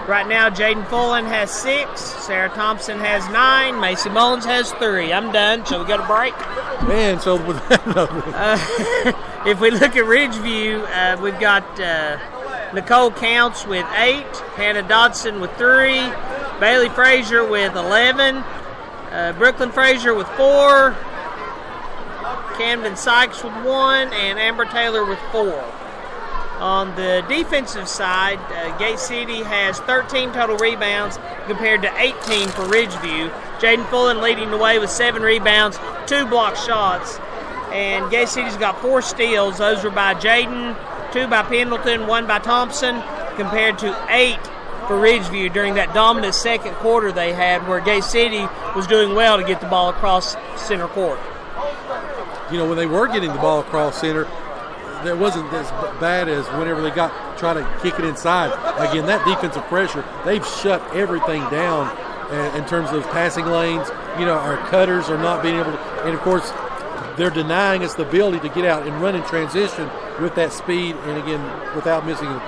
Right now, Jaden Fullen has 6, Sarah Thompson has 9, Macy Mullins has 3. I'm done. Shall we go to break? Man, so with if we look at Ridgeview, we've got Nicole Counts with 8, Hannah Dodson with 3, Bailey Frazier with 11, Brooklyn Frazier with 4, Camden Sykes with 1, and Amber Taylor with 4. On the defensive side, Gate City has 13 total rebounds compared to 18 for Ridgeview. Jaden Fullen leading the way with 7 rebounds, 2 blocked shots. And Gate City's got 4 steals. Those were by Jaden, 2 by Pendleton, 1 by Thompson, compared to 8 for Ridgeview during that dominant second quarter they had, where Gate City was doing well to get the ball across center court. You know, when they were getting the ball across center, that wasn't as bad as whenever they try to kick it inside. Again, that defensive pressure, they've shut everything down in terms of passing lanes. You know, our cutters are not being able to, and of course, they're denying us the ability to get out and run in transition with that speed, and again, without missing it.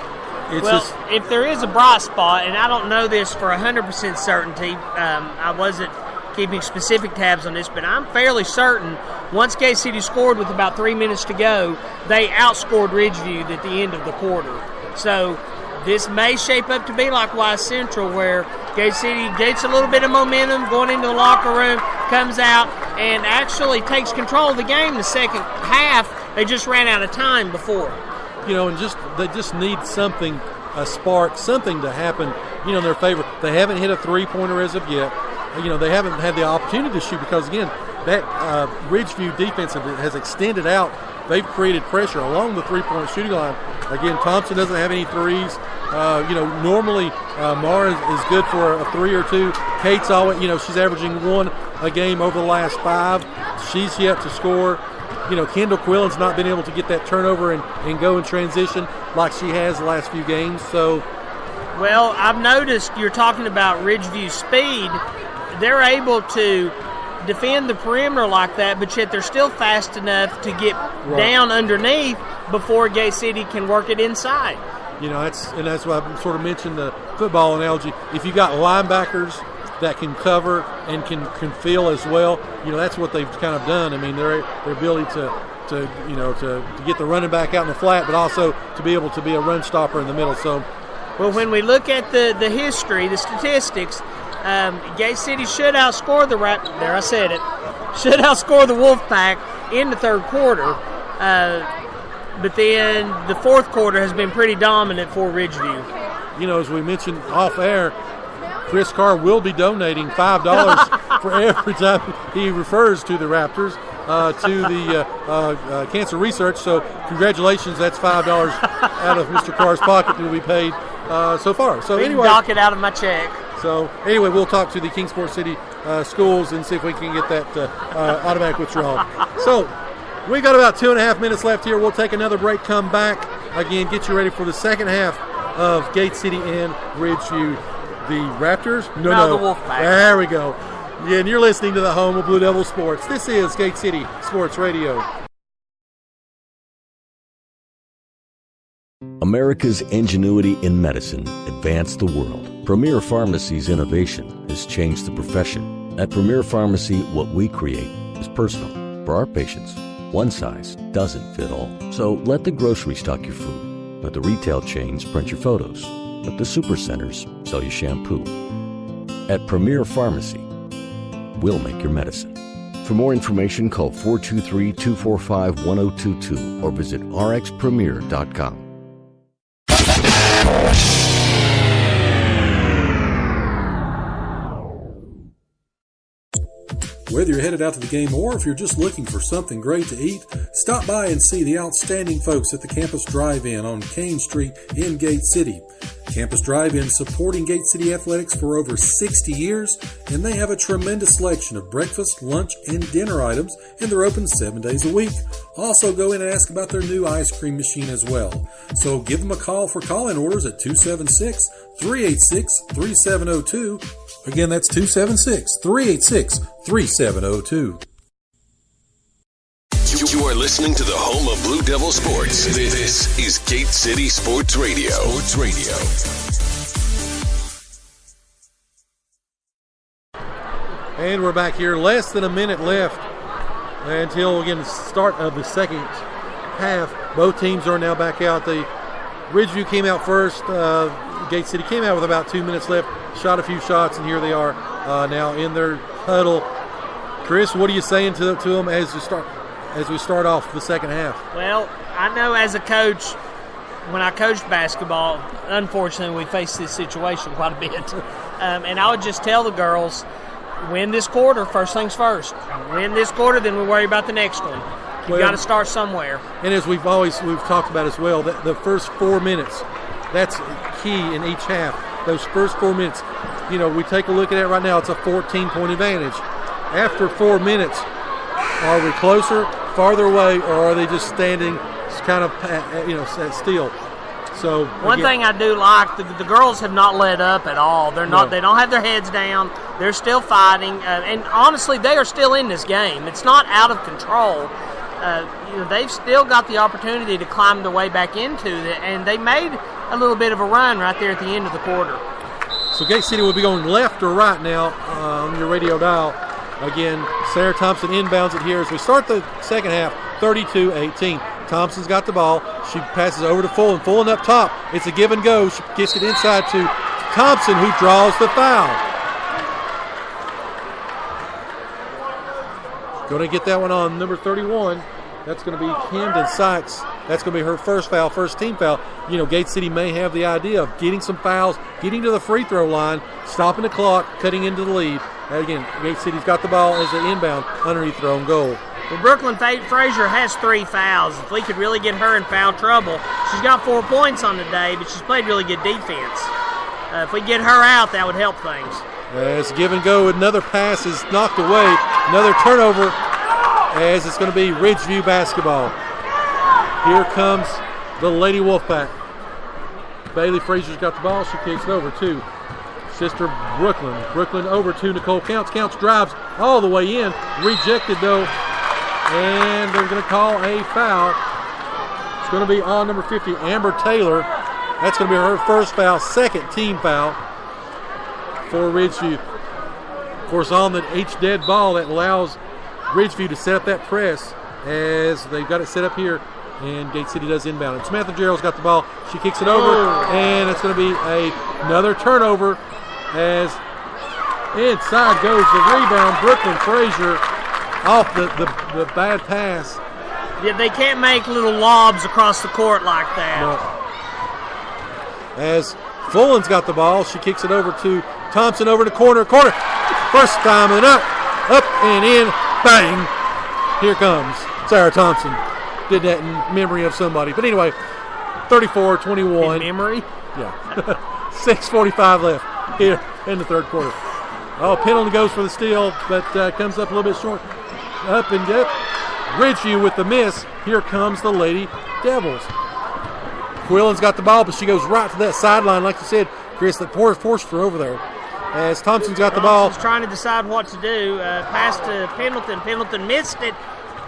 If there is a bright spot, and I don't know this for 100% certainty, I wasn't keeping specific tabs on this, but I'm fairly certain once Gate City scored with about 3 minutes to go, they outscored Ridgeview at the end of the quarter. So this may shape up to be like Wise Central, where Gate City gets a little bit of momentum going into the locker room, comes out, and actually takes control of the game the second half. They just ran out of time before. You know, and they just need something, a spark, something to happen, you know, in their favor. They haven't hit a three-pointer as of yet. You know, they haven't had the opportunity to shoot because, again, that Ridgeview defense has extended out. They've created pressure along the three-point shooting line. Again, Thompson doesn't have any threes. You know, normally Mara is good for a 3 or 2. Kate's always, you know, she's averaging 1 a game over the last 5. She's yet to score. You know, Kendall Quillen's not been able to get that turnover and go in transition like she has the last few games. So, well, I've noticed you're talking about Ridgeview's speed. They're able to defend the perimeter like that, but yet they're still fast enough to get down underneath before Gate City can work it inside. You know, that's why I sort of mentioned the football analogy. If you got linebackers that can cover and can feel as well, you know, that's what they've kind of done. I mean, their ability to get the running back out in the flat, but also to be able to be a run stopper in the middle. So, well, when we look at the history, the statistics, Gate City should outscore should outscore the Wolfpack in the third quarter, but then the fourth quarter has been pretty dominant for Ridgeview. You know, as we mentioned off air, Chris Carr will be donating $5 for every time he refers to the Raptors to the cancer research. So congratulations, that's $5 out of Mr. Carr's pocket that will be paid so far. So anyway, knock it out of my check. So anyway, we'll talk to the Kingsport City schools and see if we can get that automatic withdrawal. So we got about 2.5 minutes left here. We'll take another break, come back again, get you ready for the second half of Gate City and Ridgeview. The Raptors? No. The Wolfpack. There we go. Yeah, and you're listening to the home of Blue Devil Sports. This is Gate City Sports Radio. America's ingenuity in medicine advanced the world. Premier Pharmacy's innovation has changed the profession. At Premier Pharmacy, what we create is personal. For our patients, one size doesn't fit all. So let the grocery stock your food. Let the retail chains print your photos. Let the supercenters sell you shampoo. At Premier Pharmacy, we'll make your medicine. For more information, call 423-245-1022 or visit rxpremier.com. Whether you're headed out to the game or if you're just looking for something great to eat, stop by and see the outstanding folks at the Campus Drive-In on Kane Street in Gate City. Campus Drive-In supporting Gate City Athletics for over 60 years, and they have a tremendous selection of breakfast, lunch, and dinner items, and they're open 7 days a week. Also go in and ask about their new ice cream machine as well. So give them a call for call-in orders at 276-386-3702. Again, that's 276-386-3702. You are listening to the home of Blue Devil Sports. This is Gate City Sports Radio. Sports Radio. And we're back here. Less than a minute left until, again, the start of the second half. Both teams are now back out. The Ridgeview came out first. Gate City came out with about 2 minutes left, shot a few shots, and here they are now in their huddle. Chris, what are you saying to them as we start off the second half? Well, I know as a coach, when I coached basketball, unfortunately we faced this situation quite a bit. And I would just tell the girls, win this quarter, first things first. Win this quarter, then we worry about the next one. You've got to start somewhere. And as we've talked about as well, the first 4 minutes, that's key in each half. Those first 4 minutes, we take a look at it right now, it's a 14-point advantage. After 4 minutes, are we closer, farther away, or are they just standing kind of, still? So one thing I do like, the girls have not let up at all. They're not. No. They don't have their heads down. They're still fighting, and honestly, they are still in this game. It's not out of control. They've still got the opportunity to climb their way back into it, and they made a little bit of a run right there at the end of the quarter. So Gate City will be going left or right now on your radio dial. Again, Sarah Thompson inbounds it here as we start the second half, 32-18. Thompson's got the ball. She passes over to Fullen. Fullen up top. It's a give and go. She gets it inside to Thompson, who draws the foul. Going to get that one on number 31. That's going to be Camden Sykes. That's going to be her first foul, first team foul. Gate City may have the idea of getting some fouls, getting to the free throw line, stopping the clock, cutting into the lead. Again, Gate City's got the ball as an inbound underneath their own goal. Well, Brooklyn Frazier has 3 fouls. If we could really get her in foul trouble, she's got 4 points on the day, but she's played really good defense. If we get her out, that would help things. As give and go, another pass is knocked away. Another turnover as it's going to be Ridgeview basketball. Here comes the Lady Wolfpack. Bailey Frazier's got the ball. She kicks it over to sister Brooklyn. Brooklyn over to Nicole Counts. Counts drives all the way in. Rejected, though. And they're going to call a foul. It's going to be on number 50, Amber Taylor. That's going to be her first foul, second team foul for Ridgeview. Of course, on each dead ball, that allows Ridgeview to set up that press as they've got it set up here, and Gate City does inbound. And Samantha Gerald's got the ball. She kicks it over, and it's going to be another turnover as inside goes the rebound. Brooklyn Frazier off the bad pass. Yeah, they can't make little lobs across the court like that. No. As Fullen's got the ball, she kicks it over to Thompson over to corner. First time and up and in, bang. Here comes Sarah Thompson. Did that in memory of somebody. But anyway, 34-21. In memory? Yeah. 6:45 left here in the third quarter. Penalty goes for the steal, but comes up a little bit short. Up and up. Ridgeview with the miss. Here comes the Lady Devils. Quillen's got the ball, but she goes right to that sideline, like you said, Chris, that forced her over there. As Thompson's got the ball. Thompson's trying to decide what to do. Pass to Pendleton. Pendleton missed it.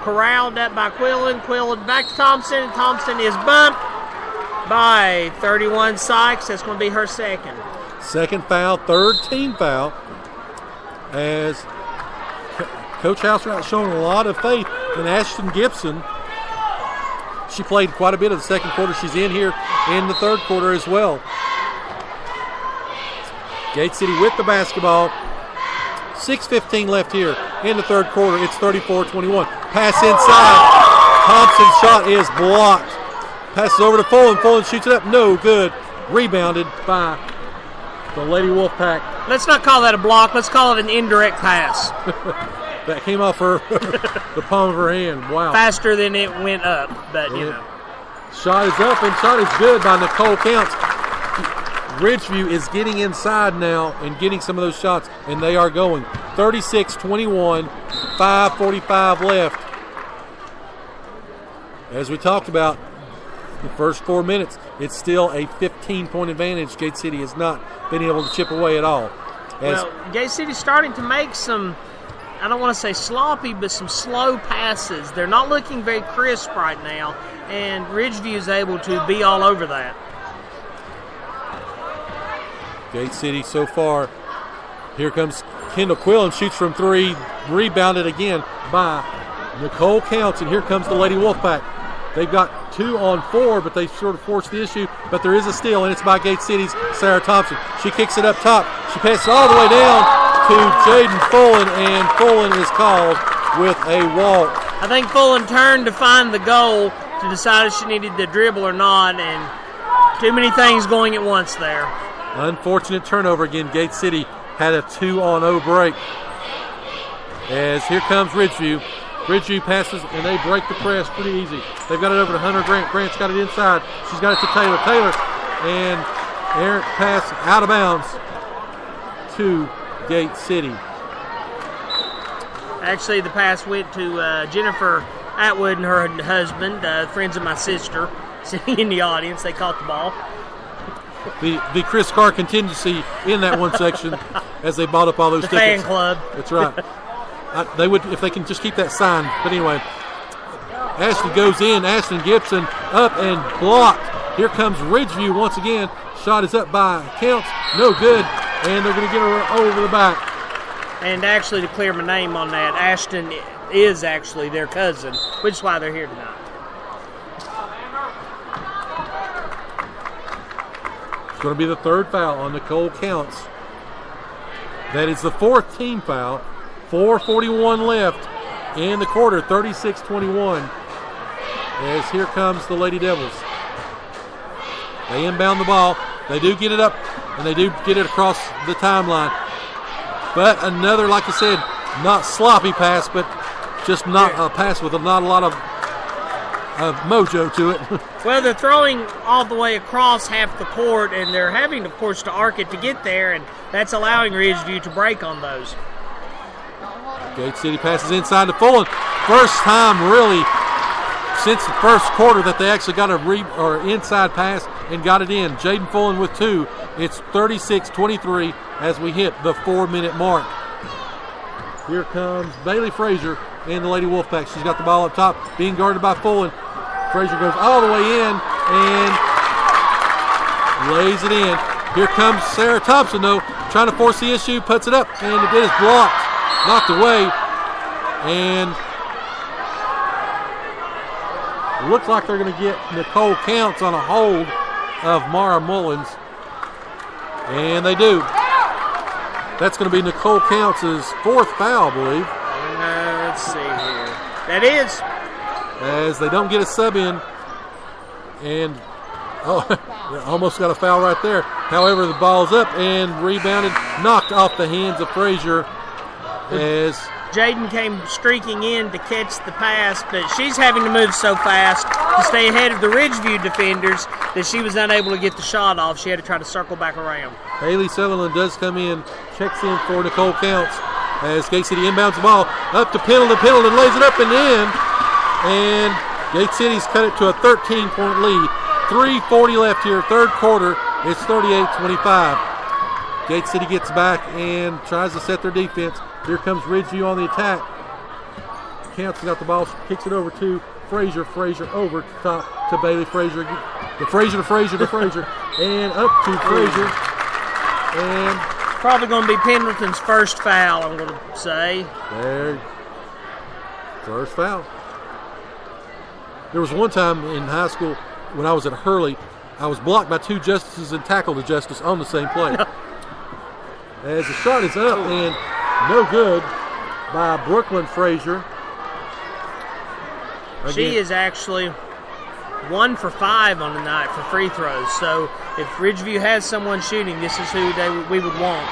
Corralled up by Quillen. Quillen back to Thompson. Thompson is bumped by 31 Sykes. That's going to be her second. Second foul, third team foul. As Coach Houser showing a lot of faith in Ashton Gibson. She played quite a bit of the second quarter. She's in here in the third quarter as well. Gate City with the basketball. 6:15 left here in the third quarter. It's 34-21. Pass inside. Thompson's shot is blocked. Passes over to Fullen. Fullen shoots it up. No good. Rebounded by the Lady Wolfpack. Let's not call that a block. Let's call it an indirect pass. That came off the palm of her hand. Wow. Faster than it went up, but you know. Shot is up and shot is good by Nicole Counts. Ridgeview is getting inside now and getting some of those shots, and they are going. 36-21, 5:45 left. As we talked about, the first 4 minutes, it's still a 15-point advantage. Gate City has not been able to chip away at all. Gate City's starting to make some, I don't want to say sloppy, but some slow passes. They're not looking very crisp right now, and Ridgeview is able to be all over that. Gate City so far. Here comes Kendall Quillen shoots from 3, rebounded again by Nicole Counts, and here comes the Lady Wolfpack. They've got 2 on 4, but they sort of forced the issue, but there is a steal, and it's by Gate City's Sarah Thompson. She kicks it up top. She passes all the way down to Jaden Fullen, and Fullen is called with a walk. I think Fullen turned to find the goal to decide if she needed to dribble or not, and too many things going at once there. Unfortunate turnover again. Gate City had a 2-on-0 break. As here comes Ridgeview. Ridgeview passes, and they break the press pretty easy. They've got it over to Hunter Grant. Grant's got it inside. She's got it to Taylor. Taylor, and errant pass out of bounds to Gate City. Actually, the pass went to Jennifer Atwood and her husband, friends of my sister, sitting in the audience. They caught the ball. The Chris Carr contingency in that one section as they bought up all those tickets. Fan club. That's right. They would if they can just keep that sign. But anyway, Ashton goes in. Ashton Gibson up and blocked. Here comes Ridgeview once again. Shot is up by Counts. No good. And they're going to get her over the back. And actually, to clear my name on that, Ashton is actually their cousin, which is why they're here tonight. It's going to be the 3rd foul on Nicole Counts. That is the 4th team foul. 4:41 left in the quarter, 36-21. As here comes the Lady Devils. They inbound the ball. They do get it up, and they do get it across the timeline. But another, like I said, not sloppy pass, but just not a pass with not a lot of mojo to it. Well, they're throwing all the way across half the court, and they're having, of course, to arc it to get there, and that's allowing Ridgeview to break on those. Gate City passes inside to Fullen. First time, really, since the first quarter that they actually got a inside pass and got it in. Jaden Fullen with 2. It's 36-23 as we hit the 4-minute mark. Here comes Bailey Frazier and the Lady Wolfpack. She's got the ball up top, being guarded by Fullen. Frazier goes all the way in and lays it in. Here comes Sarah Thompson, though, trying to force the issue, puts it up, and it is blocked, knocked away, and looks like they're going to get Nicole Counts on a hold of Mara Mullins, and they do. That's going to be Nicole Counts' 4th foul, I believe. Let's see here. That is. As they don't get a sub in, and almost got a foul right there. However, the ball's up and rebounded, knocked off the hands of Frazier as Jaden came streaking in to catch the pass, but she's having to move so fast to stay ahead of the Ridgeview defenders that she was unable to get the shot off. She had to try to circle back around. Haley Sutherland does come in, checks in for Nicole Counts as Gate City inbounds the ball up to Pendleton. Pendleton lays it up and in, and Gate City's cut it to a 13-point lead. 3:40 left here, 3rd quarter. It's 38-25. Gate City gets back and tries to set their defense. Here comes Ridgeview on the attack. Counts got the ball, kicks it over to Frazier. Frazier over to top to Bailey Frazier. The Frazier to Frazier to Frazier. And up to Frazier. And probably going to be Pendleton's first foul, I'm going to say. There. First foul. There was one time in high school when I was at Hurley, I was blocked by 2 justices and tackled the justice on the same play. As the shot is up and no good by Brooklyn Frazier. Again, she is actually 1 for 5 on the night for free throws. So if Ridgeview has someone shooting, this is who we would want.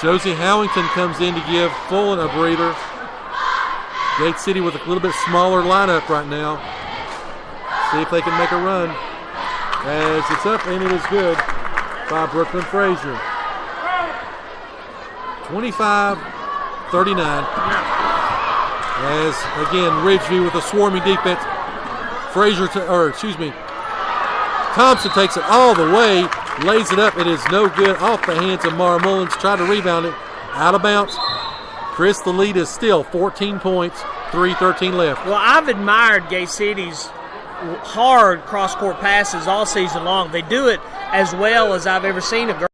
Josie Howington comes in to give Fullen a breather. Gate City with a little bit smaller lineup right now. See if they can make a run. As it's up and it is good by Brooklyn Frazier. 25-39. As again Ridgeview with a swarming defense. Thompson takes it all the way, lays it up. It is no good, off the hands of Mara Mullins. Tried to rebound it, out of bounds. Chris, the lead is still 14 points, 3:13 left. Well, I've admired Gate City's hard cross-court passes all season long. They do it as well as I've ever seen a girl.